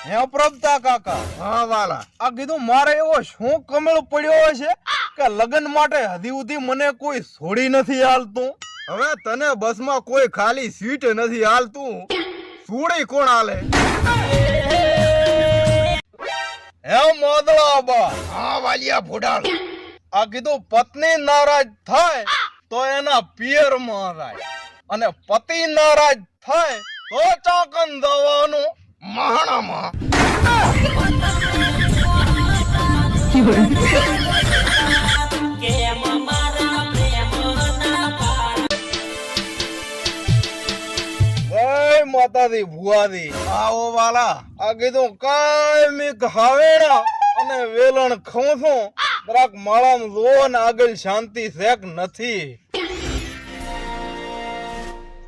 હે પ્રભતા કાકા, હા વાલા, આ કીધું મારે એવો શું કમેળ પડ્યો છે કે લગ્ન માટે હજી સુધી મને કોઈ છોડી નથી હાલતું. હવે તને બસમાં કોઈ ખાલી સીટ નથી હાલતું, સુડી કોણ હાલે? હે મોદળા બા, હા વાલિયા ભોડાળ, આ કીધું પત્ની નારાજ થાય તો એના પિયરમાં જાય, અને પતિ નારાજ થાય તો ચાકન દવાનું મહાણામાં. જય માતાજી ભુવાજી. આવો વાલા, આ કીધું કાયમી ખાવેડા અને વેલણ ખાઉં છું, જરાક માળામાં જોવો ને આગળ શાંતિ છે કે નથી.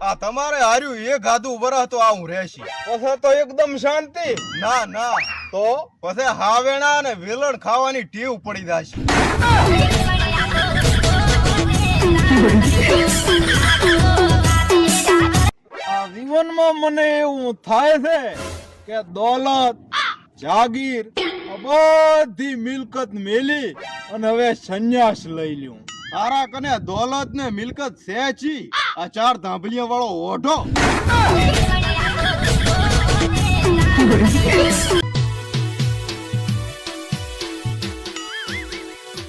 આ તમારે હાર્યું એ ગાધું વરહ તો આવું રહેશે. પછી તો એકદમ શાંતિ. ના ના, તો પછી હાવેણા અને વેલણ ખાવાની ટેવ પડી જશે. આ જીવનમાં મને એવું થાય છે કે દોલત, જાગીર, આ બધી મિલકત મેલી અને હવે સંન્યાસ લઈ લ્યું. તારા કને દોલત ને મિલકત છે છી, આ 4 ધાંભલિયા વાળો ઓઢો.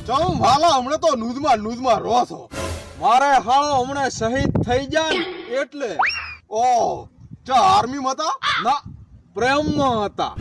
ચમ વાલા, હમણે તો નુજમાં રો છો. મારે હાળો હમણાં શહીદ થઈ જાય ને એટલે. ઓહ, ચા આર્મી માં હતા? ના, પ્રેમમાં હતા.